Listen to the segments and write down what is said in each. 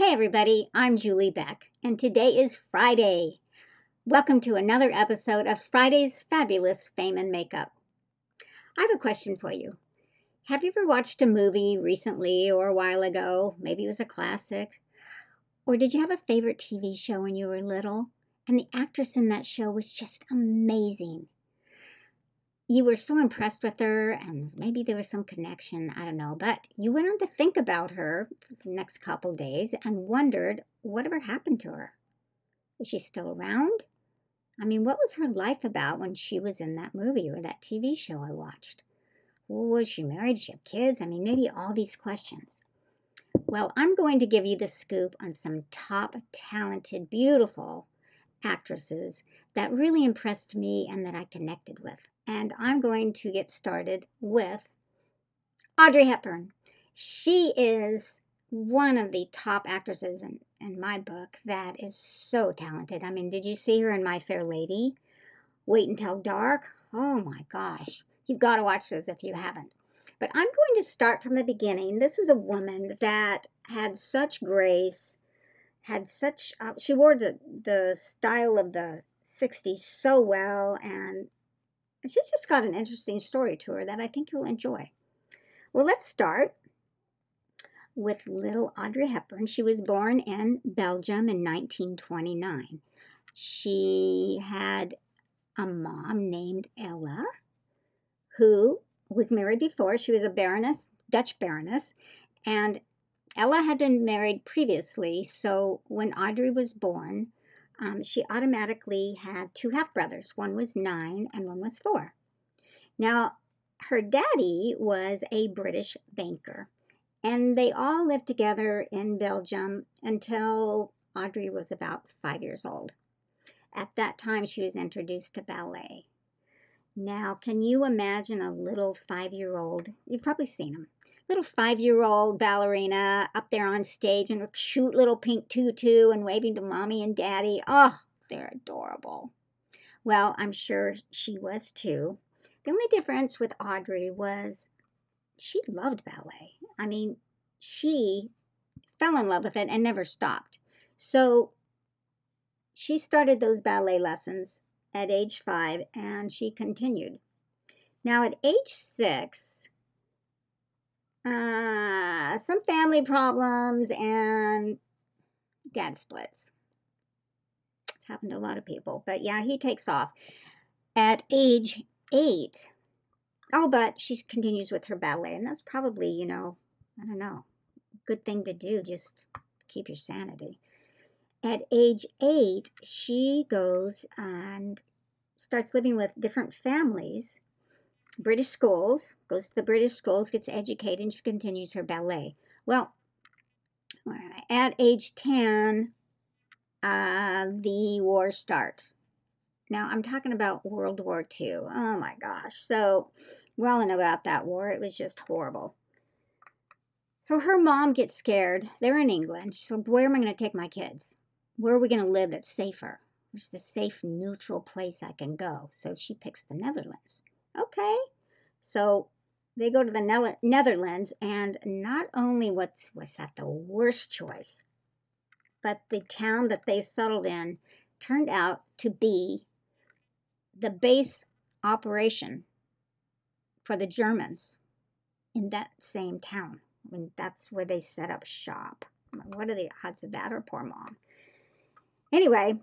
Hey everybody, I'm Julie Beck, and today is Friday. Welcome to another episode of Friday's Fabulous Fame and Makeup. I have a question for you. Have you ever watched a movie recently or a while ago? Maybe it was a classic. Or did you have a favorite TV show when you were little? And the actress in that show was just amazing. You were so impressed with her, and maybe there was some connection, I don't know, but you went on to think about her for the next couple days and wondered whatever happened to her. Is she still around? I mean, what was her life about when she was in that movie or that TV show I watched? Was she married? Did she have kids? I mean, maybe all these questions. Well, I'm going to give you the scoop on some top, talented, beautiful actresses that really impressed me and that I connected with. And I'm going to get started with Audrey Hepburn. She is one of the top actresses in my book that is so talented. I mean, did you see her in My Fair Lady? Wait Until Dark? Oh my gosh. You've got to watch this if you haven't. But I'm going to start from the beginning. This is a woman that had such grace, had such, she wore the style of the 60s so well, and she's just got an interesting story to her that I think you'll enjoy. Well, let's start with little Audrey Hepburn. She was born in Belgium in 1929. She had a mom named Ella, who was married before. She was a baroness, Dutch baroness, and Ella had been married previously, so when Audrey was born, she automatically had two half-brothers. One was 9 and one was 4. Now, her daddy was a British banker, and they all lived together in Belgium until Audrey was about 5 years old. At that time, she was introduced to ballet. Now, can you imagine a little 5-year-old? You've probably seen them. Little 5-year-old ballerina up there on stage in a cute little pink tutu and waving to mommy and daddy. Oh, they're adorable. Well, I'm sure she was too. The only difference with Audrey was she loved ballet. I mean, she fell in love with it and never stopped. So she started those ballet lessons at age 5 and she continued. Now at age 6, some family problems and dad splits. It's happened to a lot of people, but yeah, he takes off. At age 8, oh, but she continues with her ballet, and that's probably, I don't know, good thing to do, just keep your sanity. At age 8, she goes and starts living with different families, British schools, goes to the British schools, gets educated, and she continues her ballet. Well, at age 10, the war starts. Now, I'm talking about World War II. Oh my gosh. So, well, and about that war, it was just horrible. So her mom gets scared. They're in England. So where am I going to take my kids? Where are we going to live that's safer? Where's the safe, neutral place I can go? So she picks the Netherlands. Okay. So they go to the Netherlands, and not only was that the worst choice, but the town that they settled in turned out to be the base operation for the Germans in that same town. I mean, that's where they set up shop. What are the odds of that, her poor mom? Anyway,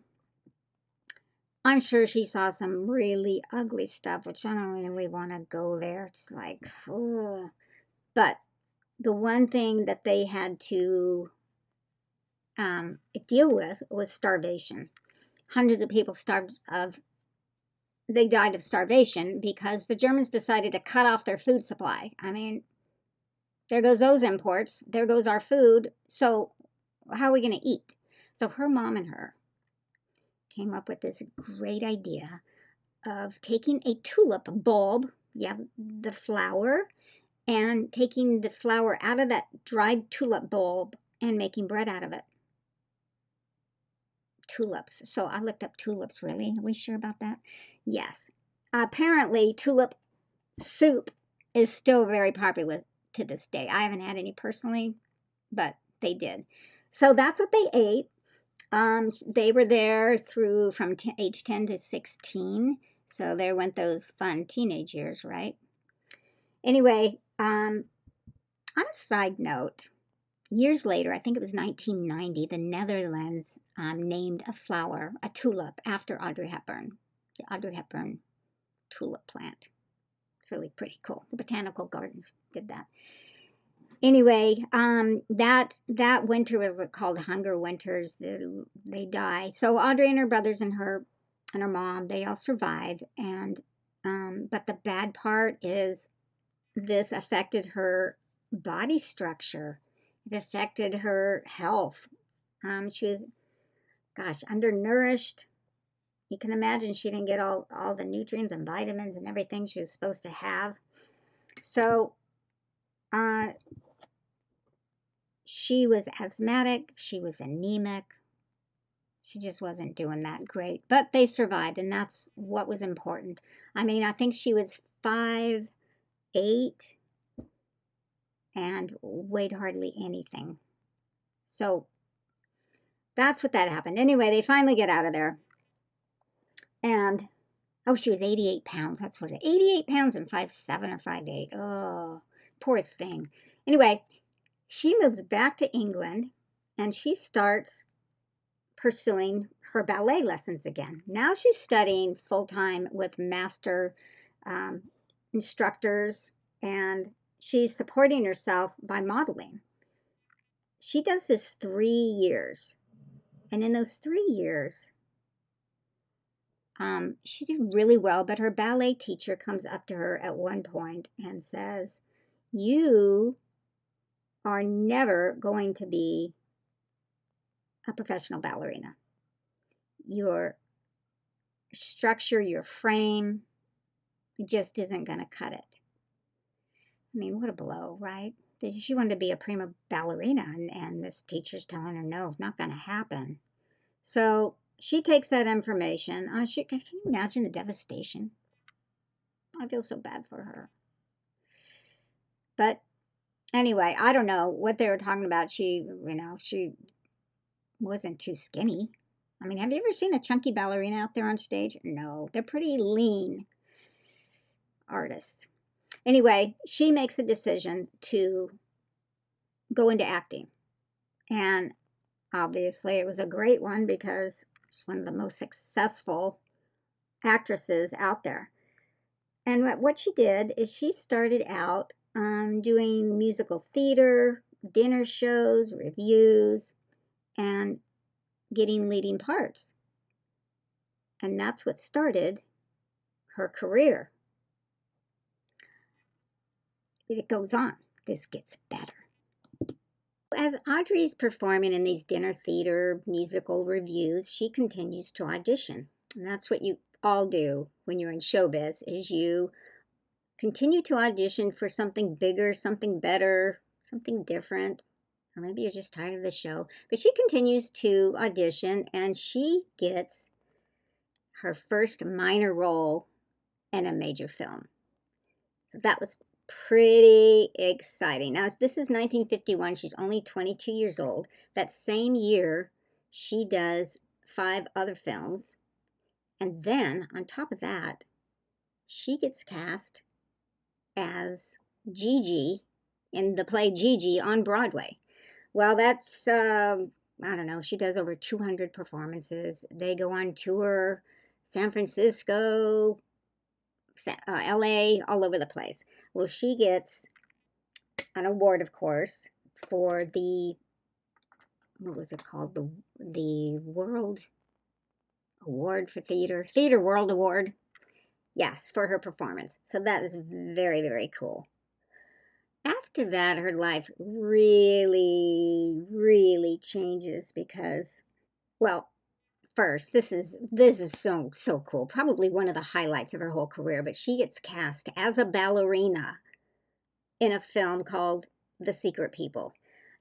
I'm sure she saw some really ugly stuff, which I don't really want to go there. It's like, oh. But the one thing that they had to deal with was starvation. Hundreds of people they died of starvation because the Germans decided to cut off their food supply. I mean, there goes those imports. There goes our food. So how are we going to eat? So her mom and her came up with this great idea of taking a tulip bulb, the flower, and taking the flower out of that dried tulip bulb and making bread out of it. Tulips. So I looked up tulips, really. Are we sure about that? Yes. Apparently, tulip soup is still very popular to this day. I haven't had any personally, but they did. So that's what they ate. They were there through from age 10 to 16. So there went those fun teenage years, right? Anyway, on a side note, years later, I think it was 1990, the Netherlands named a flower, a tulip, after Audrey Hepburn, the Audrey Hepburn tulip plant. It's really pretty cool. The botanical gardens did that. Anyway, that winter was called Hunger Winters. They died. So Audrey and her brothers and her mom, they all survived. And but the bad part is this affected her body structure. It affected her health. She was, gosh, undernourished. You can imagine she didn't get all the nutrients and vitamins and everything she was supposed to have. So uh, she was asthmatic. She was anemic. She just wasn't doing that great. But they survived, and that's what was important. I mean, I think she was 5'8" and weighed hardly anything. So that's what that happened. Anyway, they finally get out of there. And, oh, she was 88 pounds. That's what it is. 88 pounds and 5'7" or 5'8". Oh, poor thing. Anyway, she moves back to England and she starts pursuing her ballet lessons again. Now she's studying full time with master um, instructors, and she's supporting herself by modeling. She does this 3 years, and in those 3 years, she did really well. But her ballet teacher comes up to her at one point and says, "You are never going to be a professional ballerina. Your structure, your frame, just isn't going to cut it." I mean, what a blow, right? She wanted to be a prima ballerina, and this teacher's telling her, no, not going to happen. So she takes that information. Can you imagine the devastation? I feel so bad for her. But anyway, I don't know what they were talking about. She wasn't too skinny. I mean, have you ever seen a chunky ballerina out there on stage? No, they're pretty lean artists. Anyway, she makes the decision to go into acting. And obviously, it was a great one because she's one of the most successful actresses out there. And what she did is she started out doing musical theater, dinner shows, reviews, and getting leading parts. And that's what started her career. It goes on. This gets better. As Audrey's performing in these dinner theater musical reviews, she continues to audition. And that's what you all do when you're in showbiz, is you continue to audition for something bigger, something better, something different. Or maybe you're just tired of the show. But she continues to audition, and she gets her first minor role in a major film. So that was pretty exciting. Now, this is 1951. She's only 22 years old. That same year, she does 5 other films. And then, on top of that, she gets cast as Gigi in the play Gigi on Broadway. Well, that's, I don't know, she does over 200 performances. They go on tour, San Francisco, LA, all over the place. Well, she gets an award, of course, for what was it called? The World Award for Theater World Award. Yes, for her performance. So that is very, very cool. After that, her life really, really changes because, well, first, this is so cool. Probably one of the highlights of her whole career, but she gets cast as a ballerina in a film called The Secret People.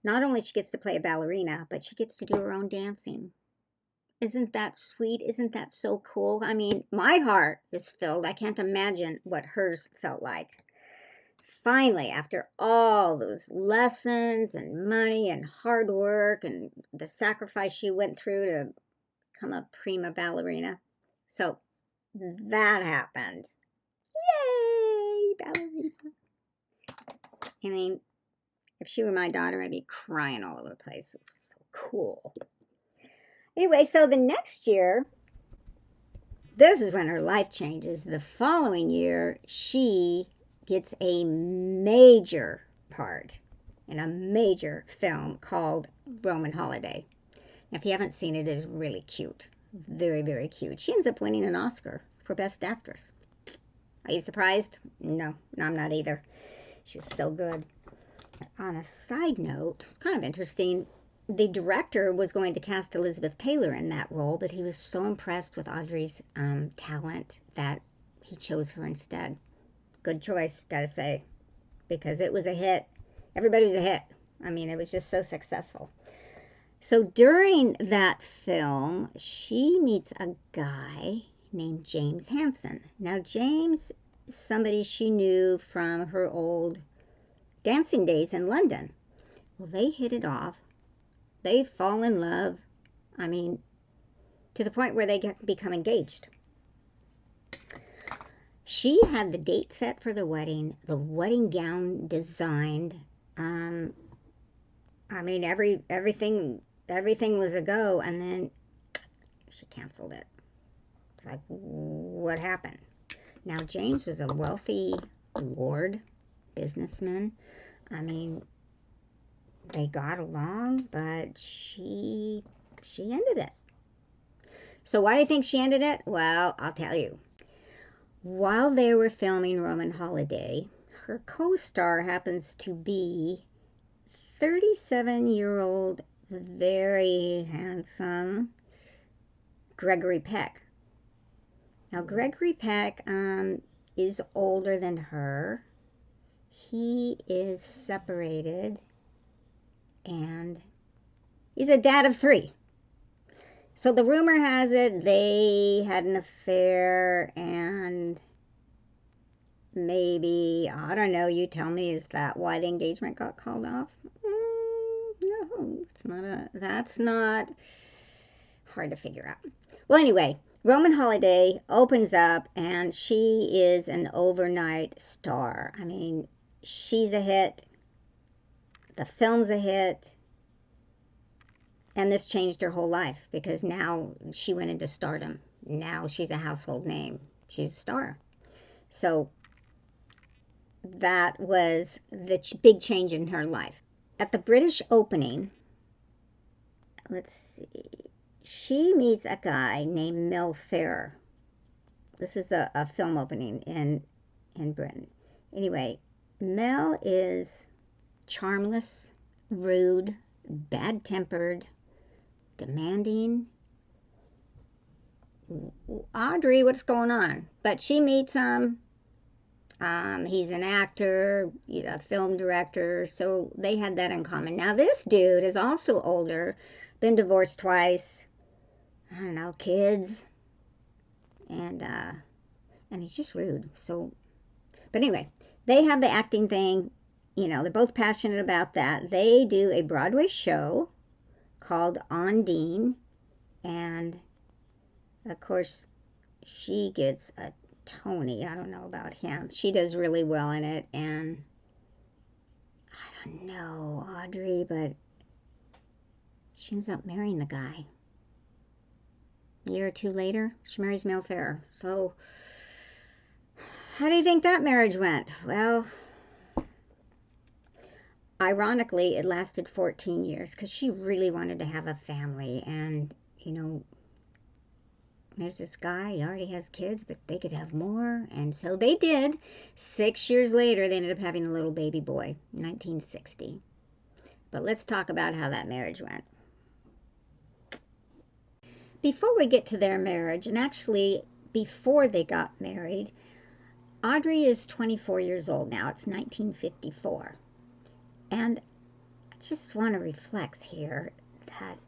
Not only she gets to play a ballerina, but she gets to do her own dancing. Isn't that sweet? Isn't that so cool? I mean, my heart is filled. I can't imagine what hers felt like. finally, after all those lessons and money and hard work and the sacrifice she went through to become a prima ballerina. So that happened. Yay, ballerina. I mean, if she were my daughter, I'd be crying all over the place. It was so cool. Anyway, so the next year, this is when her life changes. The following year, she gets a major part in a major film called Roman Holiday. Now, if you haven't seen it, it is really cute. Very, very cute. She ends up winning an Oscar for Best Actress. Are you surprised? No, I'm not either. She was so good. On a side note, kind of interesting, the director was going to cast Elizabeth Taylor in that role, but he was so impressed with Audrey's talent that he chose her instead. Good choice, gotta say, because it was a hit. Everybody was a hit. I mean, it was just so successful. So during that film, she meets a guy named James Hansen. Now, James is somebody she knew from her old dancing days in London. Well, they hit it off. They fall in love. I mean, to the point where they become engaged. She had the date set for the wedding gown designed. I mean, everything was a go, and then she canceled it. It's like, what happened? Now, James was a wealthy lord, businessman. I mean, they got along, but she ended it. So why do you think she ended it? Well, I'll tell you. While they were filming Roman Holiday, her co-star happens to be 37-year-old, very handsome Gregory Peck. Now, Gregory Peck is older than her. He is separated, and he's a dad of 3. So the rumor has it they had an affair, and maybe, I don't know, you tell me, is that why the engagement got called off? No, that's not hard to figure out. Well, anyway, Roman Holiday opens up, and she is an overnight star. I mean, she's a hit. The film's a hit. And this changed her whole life, because now she went into stardom. Now she's a household name. She's a star. So that was the big change in her life. At the British opening, let's see, she meets a guy named Mel Ferrer. This is a film opening in Britain. Anyway, Mel is charmless, rude, bad-tempered, demanding. Audrey, what's going on? But she meets him. He's an actor, a film director, so they had that in common. Now, this dude is also older, been divorced twice, I don't know, kids, and he's just rude. So, but anyway, they have the acting thing. They're both passionate about that. They do a Broadway show called Ondine, and of course she gets a Tony. I don't know about him. She does really well in it, and I don't know, Audrey, but she ends up marrying the guy. A year or 2 later, she marries Mel Ferrer. So how do you think that marriage went? Well, ironically, it lasted 14 years, because she really wanted to have a family, and there's this guy, he already has kids, but they could have more, and so they did. 6 years later, they ended up having a little baby boy, 1960. But let's talk about how that marriage went. Before we get to their marriage, and actually before they got married, Audrey is 24 years old now. It's 1954. And I just want to reflect here that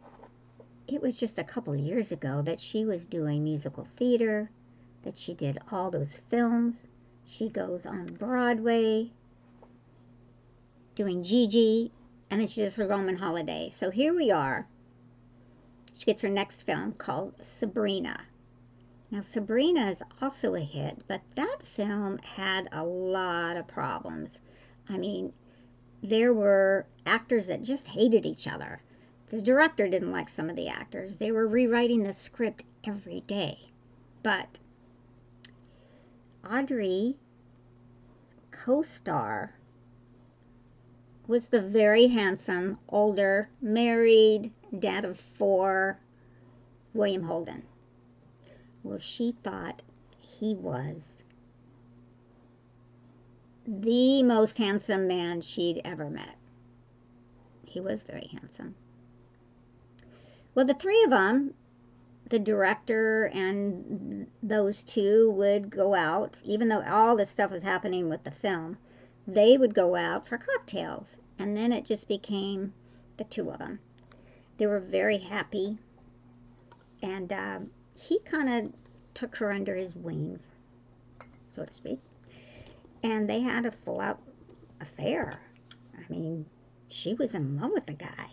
it was just a couple of years ago that she was doing musical theater, that she did all those films. She goes on Broadway. doing Gigi, and then she does her Roman Holiday. So here we are. She gets her next film called Sabrina. Now, Sabrina is also a hit, but that film had a lot of problems. I mean, there were actors that just hated each other. The director didn't like some of the actors. They were rewriting the script every day. But Audrey's co-star was the very handsome, older, married, dad of 4, William Holden. Well, she thought he was the most handsome man she'd ever met. He was very handsome. Well, the three of them, the director and those two, would go out, even though all this stuff was happening with the film, they would go out for cocktails. And then it just became the two of them. They were very happy. And he kind of took her under his wings, so to speak. And they had a full-out affair. I mean, she was in love with the guy.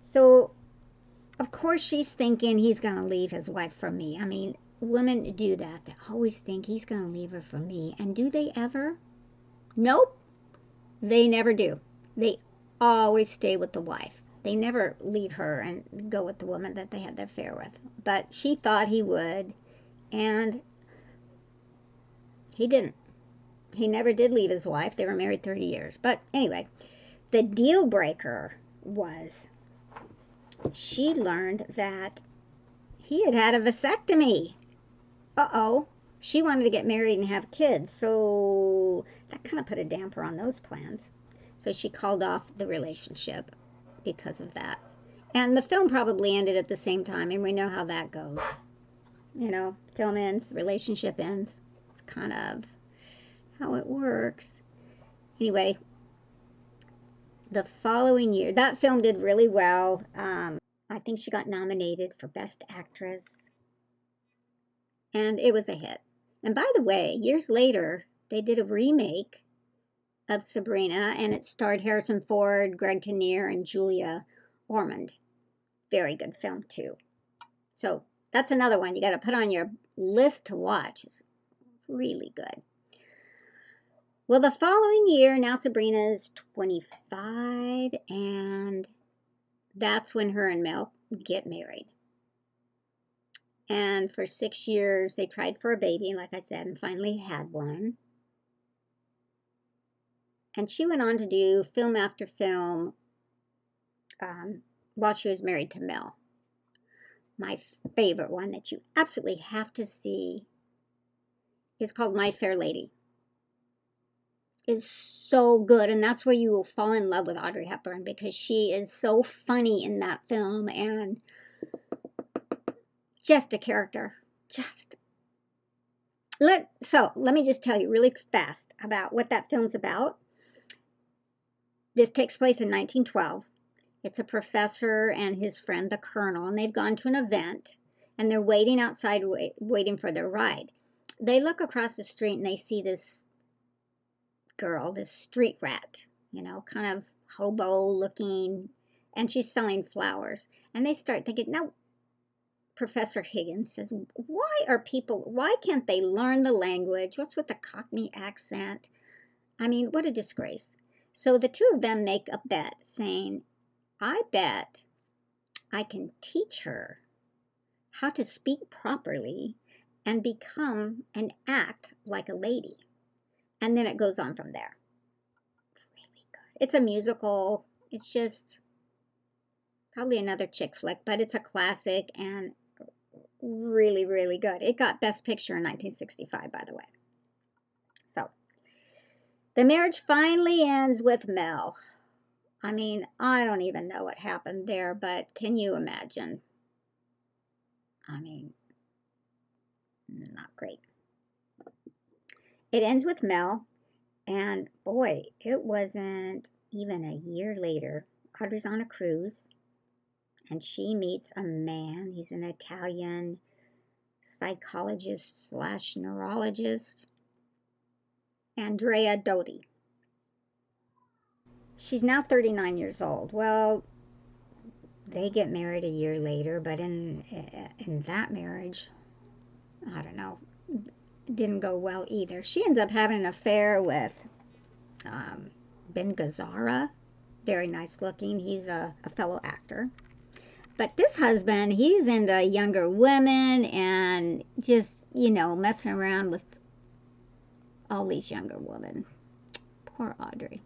So, of course, she's thinking he's going to leave his wife for me. I mean, women do that. They always think he's going to leave her for me. And do they ever? Nope. They never do. They always stay with the wife. They never leave her and go with the woman that they had the affair with. But she thought he would, and he didn't. He never did leave his wife. They were married 30 years. But anyway, the deal breaker was she learned that he had had a vasectomy. Uh-oh. She wanted to get married and have kids, so that kind of put a damper on those plans. So she called off the relationship because of that. And the film probably ended at the same time, and we know how that goes. You know, film ends, relationship ends. It's kind of how it works. Anyway, the following year, that film did really well. I think she got nominated for Best Actress, and it was a hit. And by the way, years later, they did a remake of Sabrina, and it starred Harrison Ford, Greg Kinnear, and Julia Ormond. Very good film, too. So that's another one you got to put on your list to watch. It's really good. Well, the following year, now Sabrina's 25, and that's when her and Mel get married. And for 6 years, they tried for a baby, like I said, and finally had one. And she went on to do film after film while she was married to Mel. My favorite one that you absolutely have to see is called My Fair Lady. It's so good, and that's where you will fall in love with Audrey Hepburn, because she is so funny in that film and just a character. So let me just tell you really fast about what that film's about. This takes place in 1912. It's a professor and his friend, the colonel, and they've gone to an event, and they're waiting outside, waiting for their ride. They look across the street, and they see this girl, this street rat, you know, kind of hobo-looking, and she's selling flowers. And they start thinking, now, Professor Higgins says, why can't they learn the language? What's with the Cockney accent? I mean, what a disgrace. So the two of them make a bet saying, I bet I can teach her how to speak properly and become and act like a lady. And then it goes on from there. Really good. It's a musical. It's just probably another chick flick, but it's a classic and really, really good. It got Best Picture in 1965, by the way. So the marriage finally ends with Mel. I mean, I don't even know what happened there, but can you imagine? I mean, not great. It ends with Mel, and boy, it wasn't even a year later. Audrey's on a cruise, and she meets a man. He's an Italian psychologist / neurologist, Andrea Doty. She's now 39 years old. Well, they get married a year later, but in that marriage, I don't know, it didn't go well either. She ends up having an affair with um, Ben Gazzara. Very nice looking. He's a fellow actor. But this husband, he's into younger women and just, messing around with all these younger women. Poor Audrey.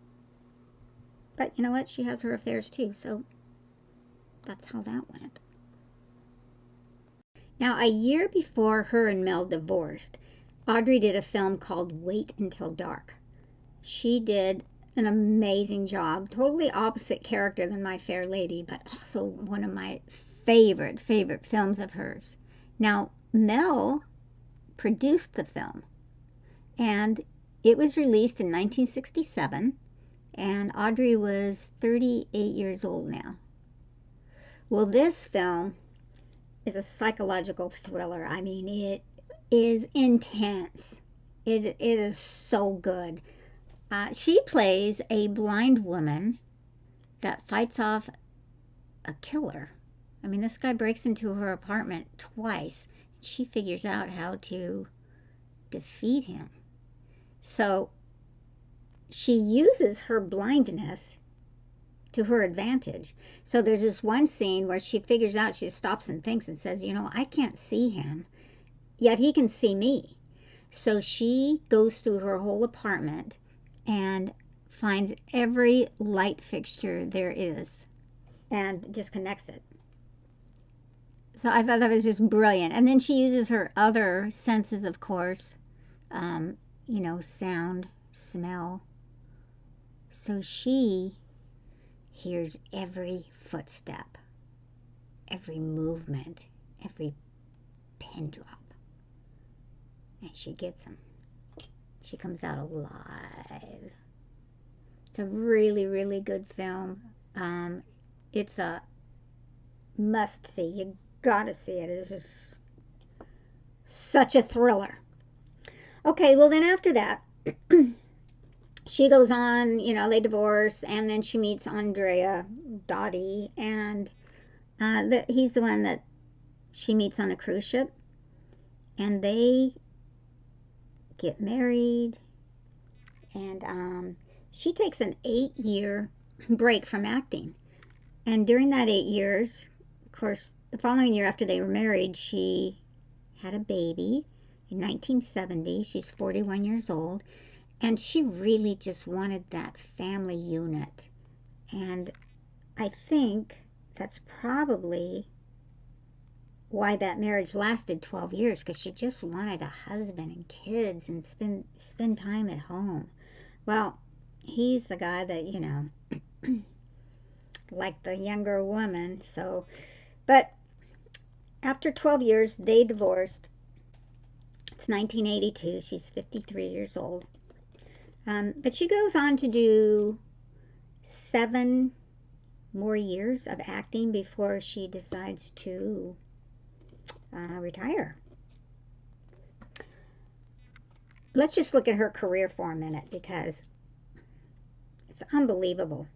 But you know what? She has her affairs too, so that's how that went. Now, a year before her and Mel divorced, Audrey did a film called Wait Until Dark. She did an amazing job. Totally opposite character than My Fair Lady, but also one of my favorite films of hers. Now, Mel produced the film, and it was released in 1967, and Audrey was 38 years old now. Well, this film is a psychological thriller. I mean, it is intense. It is so good. She plays a blind woman that fights off a killer. I mean, this guy breaks into her apartment twice. She figures out how to defeat him. So she uses her blindness to her advantage. So there's this one scene where she figures out, she stops and thinks and says, I can't see him, yet he can see me. So she goes through her whole apartment and finds every light fixture there is and disconnects it. So I thought that was just brilliant. And then she uses her other senses, of course, sound, smell. So she hears every footstep, every movement, every pin drop, and she gets them. She comes out alive. It's a really, really good film. It's a must see. You gotta see it. It's just such a thriller. Okay, well then after that, she goes on, they divorce, and then she meets Andrea Dottie, and he's the one that she meets on a cruise ship, and they get married, and she takes an 8-year break from acting. And during that 8 years, of course, the following year after they were married, she had a baby in 1970. She's 41 years old. And she really just wanted that family unit. And I think that's probably why that marriage lasted 12 years, because she just wanted a husband and kids and spend time at home. Well, he's the guy that, like the younger woman. So, but after 12 years, they divorced. It's 1982. She's 53 years old. But she goes on to do 7 more years of acting before she decides to retire. Let's just look at her career for a minute, because it's unbelievable.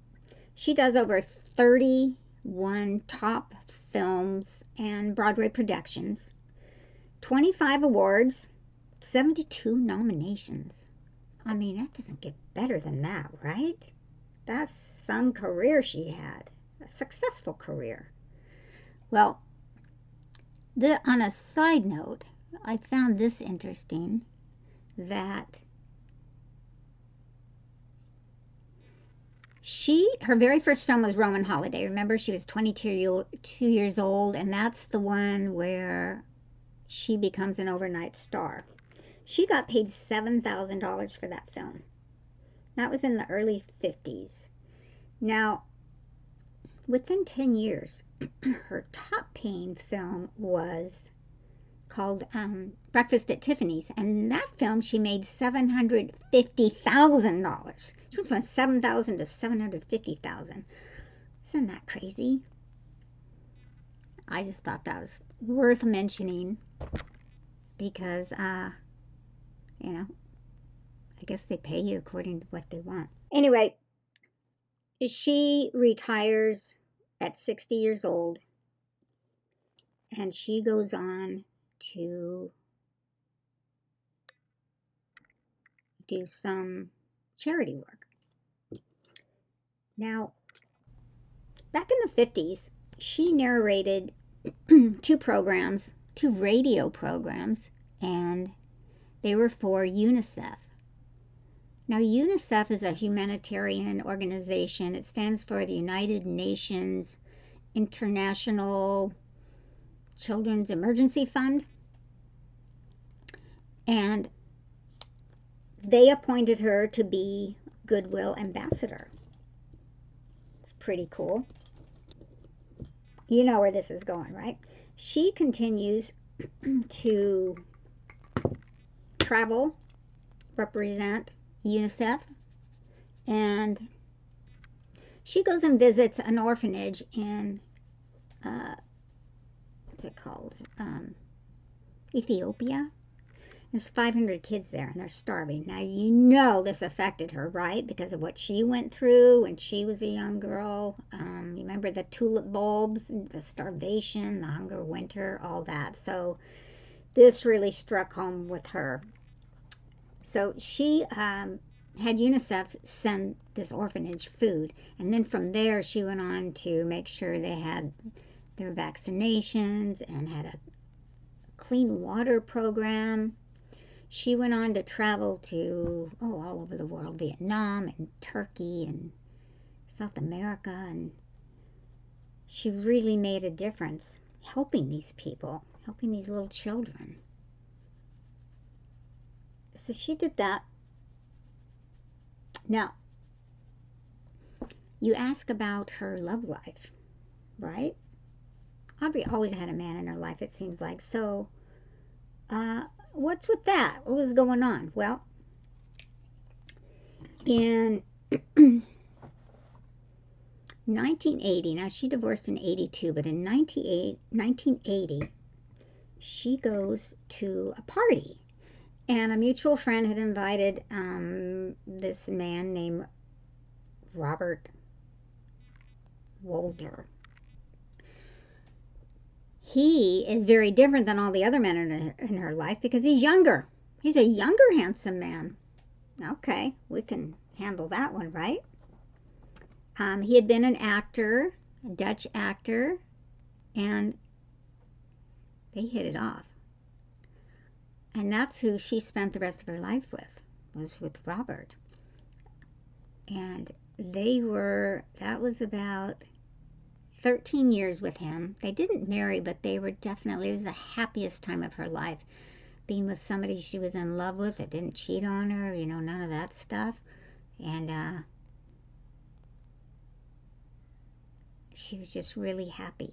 She does over 31 top films and Broadway productions, 25 awards, 72 nominations. I mean, that doesn't get better than that, right? That's some career she had, a successful career. Well, on a side note, I found this interesting, that her very first film was Roman Holiday. Remember, she was 22 years old, and that's the one where she becomes an overnight star. She got paid $7,000 for that film. That was in the early 50s. Now, within 10 years, her top paying film was called Breakfast at Tiffany's, and that film she made $750,000. She went from $7,000 to $750,000. Isn't that crazy? I just thought that was worth mentioning, because I guess they pay you according to what they want. Anyway, She retires at 60 years old, and she goes on to do some charity work. Now, back in the 50s, she narrated two radio programs, and they were for UNICEF. Now, UNICEF is a humanitarian organization. It stands for the United Nations International Children's Emergency Fund. And they appointed her to be Goodwill Ambassador. It's pretty cool. You know where this is going, right? She continues to travel, represent UNICEF, and she goes and visits an orphanage in, what's it called? Ethiopia. There's 500 kids there, and they're starving. Now, you know this affected her, right? Because of what she went through when she was a young girl. You remember the tulip bulbs, the starvation, the hunger winter, all that. So this really struck home with her. So she had UNICEF send this orphanage food, and then from there she went on to make sure they had their vaccinations and had a clean water program. She went on to travel to all over the world, Vietnam and Turkey and South America, and she really made a difference helping these people, helping these little children. So she did that. Now, you ask about her love life, right? Audrey always had a man in her life, it seems like. So, what's with that? What was going on? Well, in 1980, now she divorced in 82, but in 1980, she goes to a party. And a mutual friend had invited this man named Robert Wolder. He is very different than all the other men in her life because he's younger. He's a younger, handsome man. Okay, we can handle that one, right? He had been an actor, a Dutch actor, and they hit it off. And that's who she spent the rest of her life with, was with Robert. And that was about 13 years with him. They didn't marry, but it was the happiest time of her life. Being with somebody she was in love with that didn't cheat on her, none of that stuff. And she was just really happy.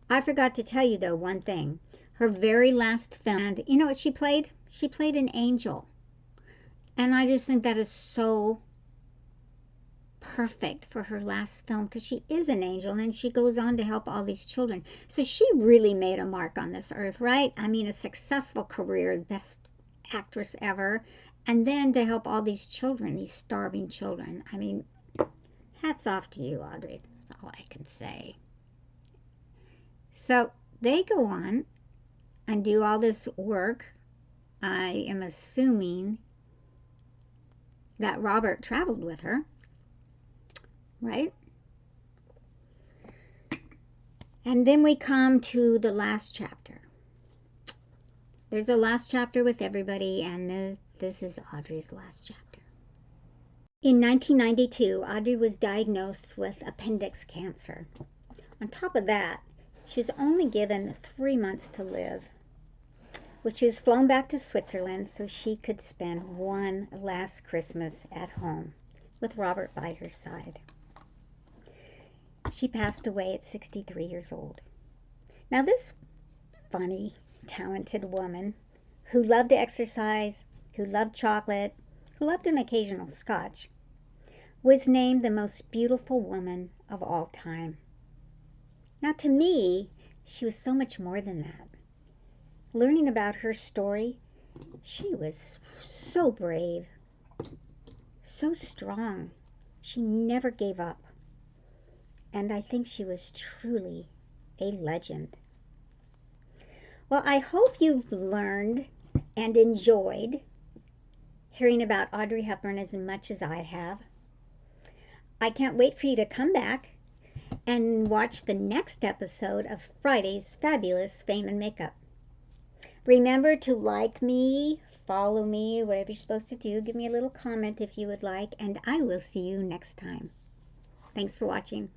I forgot to tell you, though, one thing. Her very last film, and you know what she played? She played an angel. And I just think that is so perfect for her last film because she is an angel and she goes on to help all these children. So she really made a mark on this earth, right? I mean, a successful career, best actress ever. And then to help all these children, these starving children. I mean, hats off to you, Audrey. That's all I can say. So they go on and do all this work. I am assuming that Robert traveled with her, right? And then we come to the last chapter. There's a last chapter with everybody, and this is Audrey's last chapter. In 1992, Audrey was diagnosed with appendix cancer. On top of that, she was only given 3 months to live. Well, she was flown back to Switzerland so she could spend one last Christmas at home with Robert by her side. She passed away at 63 years old. Now, this funny, talented woman who loved to exercise, who loved chocolate, who loved an occasional scotch, was named the most beautiful woman of all time. Now, to me, she was so much more than that. Learning about her story, she was so brave, so strong, She never gave up. And I think she was truly a legend. Well, I hope you've learned and enjoyed hearing about Audrey Hepburn as much as I have. I can't wait for you to come back and watch the next episode of Friday's Fabulous Fame and Makeup. Remember to like me, follow me, whatever you're supposed to do. Give me a little comment if you would like, and I will see you next time. Thanks for watching.